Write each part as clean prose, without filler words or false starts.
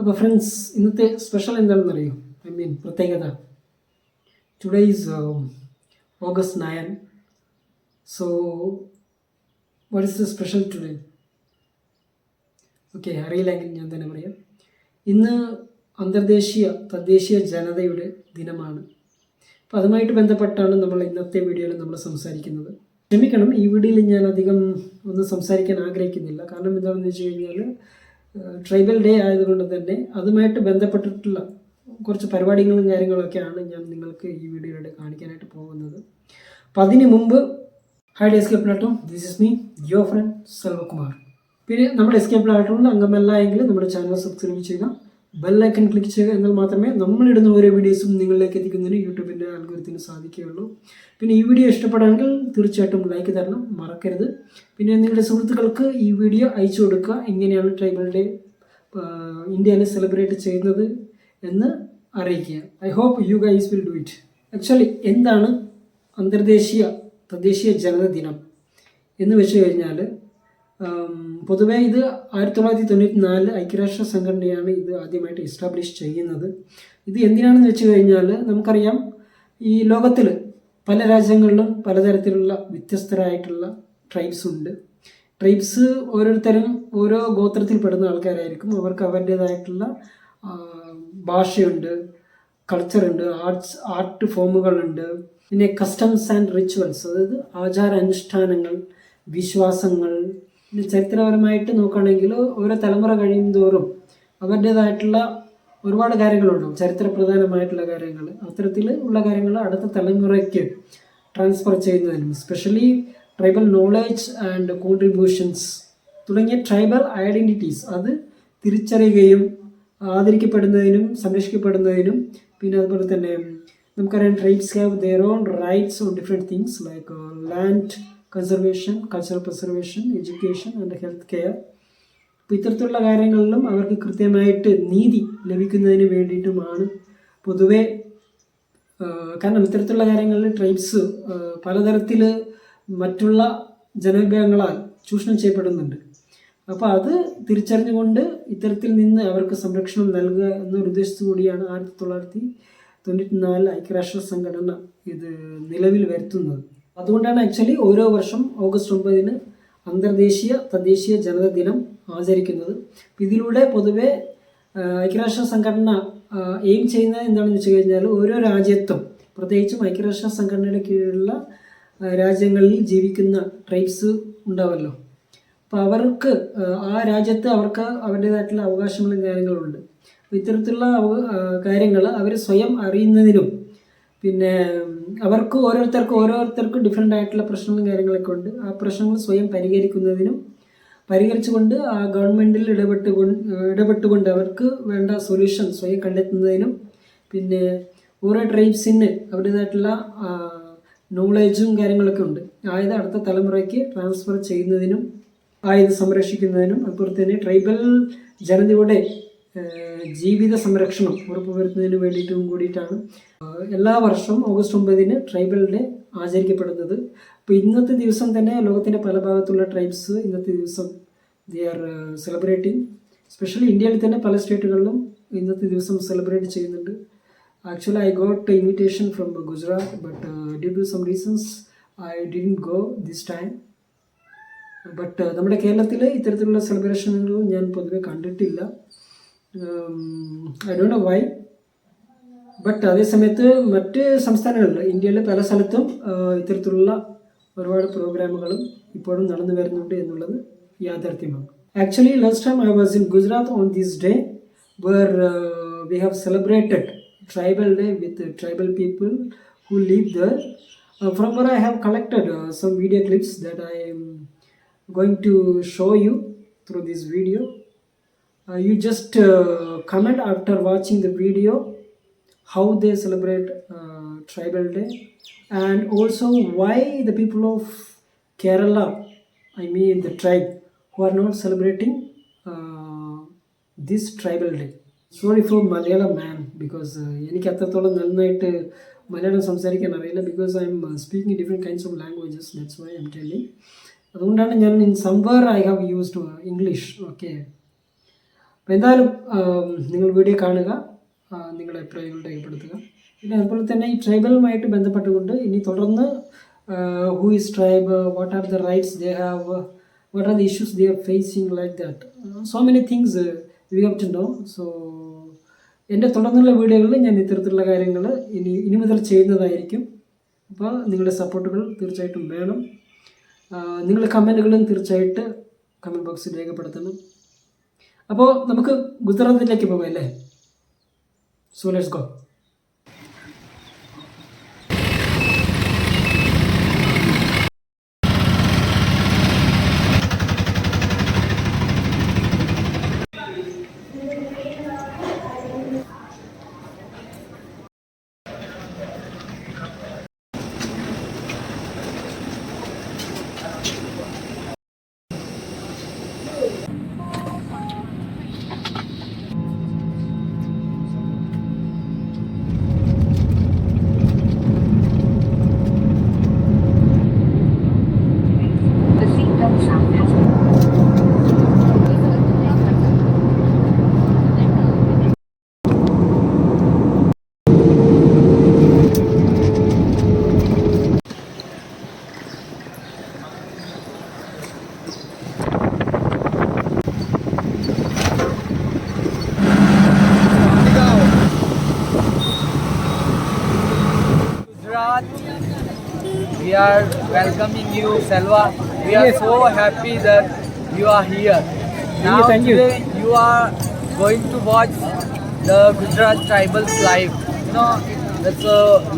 അപ്പോൾ ഫ്രണ്ട്സ്, ഇന്നത്തെ സ്പെഷ്യൽ എന്താണെന്നറിയോ? പ്രത്യേകത. Today is August 9. So what is the special today? Okay, അറിയില്ലെങ്കിൽ ഞാൻ തന്നെ പറയാം. ഇന്ന് അന്തർദേശീയ തദ്ദേശീയ ജനതയുടെ ദിനമാണ്. അപ്പോൾ അതുമായിട്ട് ബന്ധപ്പെട്ടാണ് നമ്മൾ ഇന്നത്തെ വീഡിയോയിൽ നമ്മൾ സംസാരിക്കുന്നത്. ക്ഷമിക്കണം, ഈ വീഡിയോയിൽ ഞാൻ അധികം ഒന്നും സംസാരിക്കാൻ ആഗ്രഹിക്കുന്നില്ല. കാരണം എന്താണെന്ന് വെച്ച് കഴിഞ്ഞാൽ ട്രൈബൽ ഡേ ആയതുകൊണ്ട് തന്നെ അതുമായിട്ട് ബന്ധപ്പെട്ടിട്ടുള്ള കുറച്ച് പരിപാടികളും കാര്യങ്ങളൊക്കെയാണ് ഞാൻ നിങ്ങൾക്ക് ഈ വീഡിയോയിലൂടെ കാണിക്കാനായിട്ട് പോകുന്നത്. അപ്പം അതിന് മുമ്പ് hi escape platform, this is me your friend Selvakumar. പിന്നെ നമ്മുടെ എസ്കേപ്പ് പ്ലാറ്റ്ഫോമിൽ അംഗമല്ല എങ്കിൽ നമ്മുടെ ചാനൽ സബ്സ്ക്രൈബ് ചെയ്യുക, ബെല്ലൈക്കൺ ക്ലിക്ക് ചെയ്യുക. എന്നാൽ മാത്രമേ നമ്മളിടുന്ന ഓരോ വീഡിയോസും നിങ്ങളിലേക്ക് എത്തിക്കുന്നതിന് യൂട്യൂബിൻ്റെ അൽഗോരിതത്തിന് സാധിക്കുകയുള്ളൂ. പിന്നെ ഈ വീഡിയോ ഇഷ്ടപ്പെടുകയാണെങ്കിൽ തീർച്ചയായിട്ടും ലൈക്ക് തരണം, മറക്കരുത്. പിന്നെ നിങ്ങളുടെ സുഹൃത്തുക്കൾക്ക് ഈ വീഡിയോ അയച്ചു കൊടുക്കുക. എങ്ങനെയാണ് ട്രൈബൽ ഡേ ഇന്ത്യയിൽ സെലിബ്രേറ്റ് ചെയ്യുന്നത് എന്ന് അറിയിക്കുക. I hope you guys will do it. Actually എന്താണ് അന്തർദേശീയ തദ്ദേശീയ ജനത ദിനം എന്ന് വെച്ച് കഴിഞ്ഞാൽ, പൊതുവേ ഇത് 1994 ഐക്യരാഷ്ട്ര സംഘടനയാണ് ഇത് ആദ്യമായിട്ട് എസ്റ്റാബ്ലിഷ് ചെയ്യുന്നത്. ഇത് എന്തിനാണെന്ന് വെച്ച് കഴിഞ്ഞാൽ, നമുക്കറിയാം ഈ ലോകത്തിൽ പല രാജ്യങ്ങളിലും പലതരത്തിലുള്ള വ്യത്യസ്തരായിട്ടുള്ള ട്രൈബ്സ് ഉണ്ട്. ട്രൈബ്സ് ഓരോരുത്തരും ഓരോ ഗോത്രത്തിൽ പെടുന്ന ആൾക്കാരായിരിക്കും. അവർക്ക് അവരുടേതായിട്ടുള്ള ഭാഷയുണ്ട്, കൾച്ചറുണ്ട്, ആർട്ട് ഫോമുകളുണ്ട്. പിന്നെ കസ്റ്റംസ് ആൻഡ് റിച്വൽസ്, അതായത് ആചാരാനുഷ്ഠാനങ്ങൾ, വിശ്വാസങ്ങൾ. പിന്നെ ചരിത്രപരമായിട്ട് നോക്കുകയാണെങ്കിൽ ഓരോ തലമുറ കഴിയും തോറും അവരുടേതായിട്ടുള്ള ഒരുപാട് കാര്യങ്ങളുണ്ടാവും, ചരിത്രപ്രധാനമായിട്ടുള്ള കാര്യങ്ങൾ. അത്തരത്തിൽ ഉള്ള കാര്യങ്ങൾ അടുത്ത തലമുറയ്ക്ക് ട്രാൻസ്ഫർ ചെയ്യുന്നതിനും, specially tribal knowledge and contributions തുടങ്ങിയ ട്രൈബൽ ഐഡൻറ്റിറ്റീസ് അത് തിരിച്ചറിയുകയും ആദരിക്കപ്പെടുന്നതിനും സംരക്ഷിക്കപ്പെടുന്നതിനും. പിന്നെ അതുപോലെ തന്നെ നമുക്കറിയാം tribes have their own rights on different things like land conservation, cultural preservation, education and health care. അപ്പോൾ ഇത്തരത്തിലുള്ള കാര്യങ്ങളിലും അവർക്ക് കൃത്യമായിട്ട് നീതി ലഭിക്കുന്നതിന് വേണ്ടിയിട്ടുമാണ് പൊതുവെ. കാരണം ഇത്തരത്തിലുള്ള കാര്യങ്ങളിൽ ട്രൈബ്സ് പലതരത്തിൽ മറ്റുള്ള ജനവിഭാഗങ്ങളാൽ ചൂഷണം ചെയ്യപ്പെടുന്നുണ്ട്. അപ്പോൾ അത് തിരിച്ചറിഞ്ഞുകൊണ്ട് ഇത്തരത്തിൽ നിന്ന് അവർക്ക് സംരക്ഷണം നൽകുക എന്നൊരു ഉദ്ദേശത്തോടു കൂടിയാണ് 1994 ഐക്യരാഷ്ട്ര സംഘടന ഇത് നിലവിൽ വരുത്തുന്നത്. അതുകൊണ്ടാണ് ആക്ച്വലി ഓരോ വർഷം August 9 അന്തർദേശീയ തദ്ദേശീയ ജനത ദിനം ആചരിക്കുന്നത്. ഇതിലൂടെ പൊതുവെ ഐക്യരാഷ്ട്ര സംഘടന എയിം ചെയ്യുന്നത് എന്താണെന്ന് വെച്ച് കഴിഞ്ഞാൽ, ഓരോ രാജ്യത്തും പ്രത്യേകിച്ചും ഐക്യരാഷ്ട്ര സംഘടനയുടെ കീഴിലുള്ള രാജ്യങ്ങളിൽ ജീവിക്കുന്ന ട്രൈബ്സ് ഉണ്ടാവല്ലോ. അപ്പോൾ അവർക്ക് ആ രാജ്യത്ത് അവർക്ക് അവരുടേതായിട്ടുള്ള അവകാശങ്ങളും കാര്യങ്ങളുണ്ട്. ഇത്തരത്തിലുള്ള കാര്യങ്ങൾ അവർ സ്വയം അറിയുന്നതിനും, പിന്നെ അവർക്ക് ഓരോരുത്തർക്കും ഡിഫറെൻ്റ് ആയിട്ടുള്ള പ്രശ്നങ്ങളും കാര്യങ്ങളൊക്കെ ഉണ്ട്. ആ പ്രശ്നങ്ങൾ സ്വയം പരിഹരിച്ചുകൊണ്ട് ആ ഗവൺമെൻറ്റിൽ ഇടപെട്ടുകൊണ്ട് അവർക്ക് വേണ്ട സൊല്യൂഷൻ സ്വയം കണ്ടെത്തുന്നതിനും, പിന്നെ ഓരോ ട്രൈബ്സിന് അവരുടേതായിട്ടുള്ള നോളേജും കാര്യങ്ങളൊക്കെ ഉണ്ട്. ആയത് അടുത്ത തലമുറയ്ക്ക് ട്രാൻസ്ഫർ ചെയ്യുന്നതിനും, ആയത് സംരക്ഷിക്കുന്നതിനും, അതുപോലെ തന്നെ ട്രൈബൽ ജനതയുടെ ജീവിത സംരക്ഷണം ഉറപ്പുവരുത്തുന്നതിന് വേണ്ടിയിട്ടും കൂടിയിട്ടാണ് എല്ലാ വർഷവും August 9 ട്രൈബൽ ഡേ ആചരിക്കപ്പെടുന്നത്. അപ്പോൾ ഇന്നത്തെ ദിവസം തന്നെ ലോകത്തിൻ്റെ പല ഭാഗത്തുള്ള ട്രൈബ്സ് ഇന്നത്തെ ദിവസം ദേ ആർ സെലിബ്രേറ്റിംഗ്. സ്പെഷ്യലി ഇന്ത്യയിൽ തന്നെ പല സ്റ്റേറ്റുകളിലും ഇന്നത്തെ ദിവസം സെലിബ്രേറ്റ് ചെയ്യുന്നുണ്ട്. Actually I got invitation from Gujarat, but due to some reasons I didn't go this time. But നമ്മുടെ കേരളത്തിൽ ഇത്തരത്തിലുള്ള സെലിബ്രേഷനുകൾ ഞാൻ പൊതുവെ കണ്ടിട്ടില്ല. I don't know why. But അതേസമയത്ത് മറ്റ് സംസ്ഥാനങ്ങളിൽ, ഇന്ത്യയിലെ പല സ്ഥലത്തും ഇത്തരത്തിലുള്ള ഒരുപാട് പ്രോഗ്രാമുകളും ഇപ്പോഴും നടന്നു വരുന്നുണ്ട് എന്നുള്ളത് യാഥാർത്ഥ്യമാണ്. Actually last time I was in Gujarat on this day where we have celebrated tribal day with tribal people who live there. From where I have collected some video clips that I am going to show you through this video. You just comment after watching the video how they celebrate tribal day, and also why the people of Kerala, the tribe, who are not celebrating this tribal day. Sorry for Malayalam man, because എനിക്ക് അത്രത്തോളം നന്നായിട്ട് മലയാളം സംസാരിക്കാൻ അറിയില്ല. Because I M speaking different kinds of languages, that's why I M telling. അതുകൊണ്ടാണ് ഞാൻ in somewhere I have used English. Okay, അപ്പോൾ എന്തായാലും നിങ്ങൾ വീഡിയോ കാണുക, നിങ്ങളുടെ അഭിപ്രായങ്ങൾ രേഖപ്പെടുത്തുക. പിന്നെ അതുപോലെ തന്നെ ഈ ട്രൈബലുമായിട്ട് ബന്ധപ്പെട്ടുകൊണ്ട് ഇനി തുടർന്ന് who is tribe, what are the rights they have, what are the issues they are facing, like that. So many things we have to know. So എൻ്റെ തുടർന്നുള്ള വീഡിയോകളിൽ ഞാൻ ഇത്തരത്തിലുള്ള കാര്യങ്ങൾ ഇനി മുതൽ ചെയ്യുന്നതായിരിക്കും. അപ്പോൾ നിങ്ങളുടെ സപ്പോർട്ടുകൾ തീർച്ചയായിട്ടും വേണം. നിങ്ങളുടെ കമൻറ്റുകളും തീർച്ചയായിട്ടും കമൻറ്റ് ബോക്സിൽ രേഖപ്പെടുത്തണം. അപ്പോൾ നമുക്ക് ഗുജറാത്തിലേക്ക് പോകാം അല്ലേ? So let's go. We are welcoming you, Selva. We are so happy that you are here. Now thank you. today you are going to watch the Gujarat tribals live. You know, that's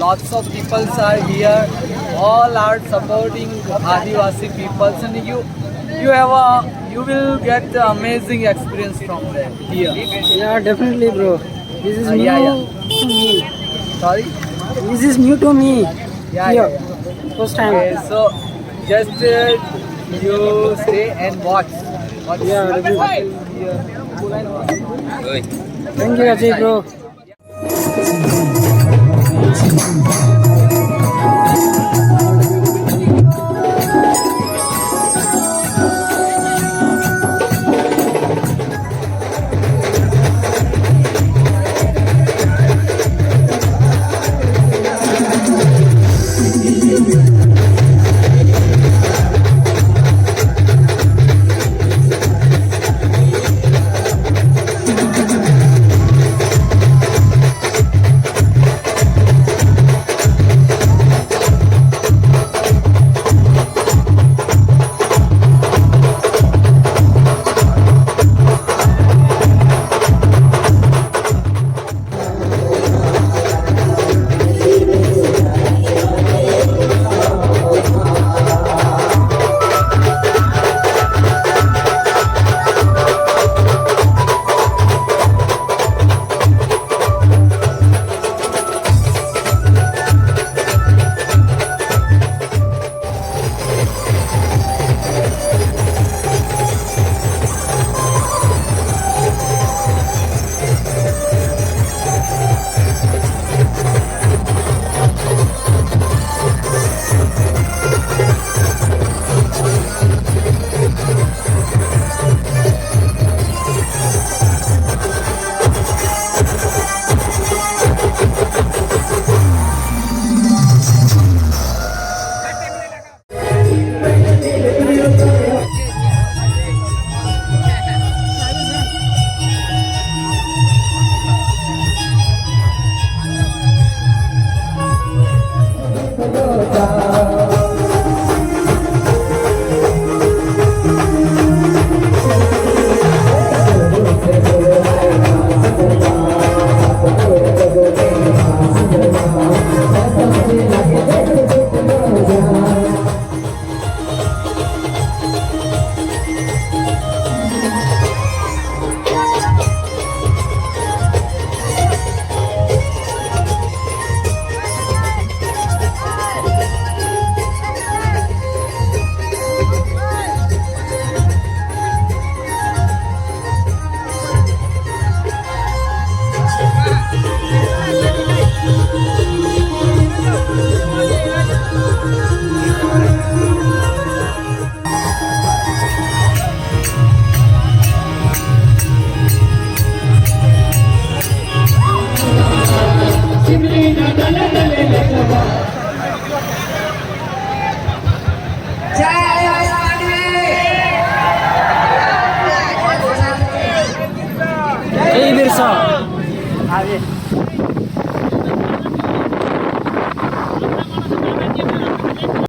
lots of people are here. All are supporting Adivasi peoples, and you will get the amazing experience from there here. Yeah, definitely, bro. This is new to me. Sorry. This is new to me. Yeah. First time. Okay, so just you stay and watch. Yeah, definitely. Thank you, Ajay, bro. आगे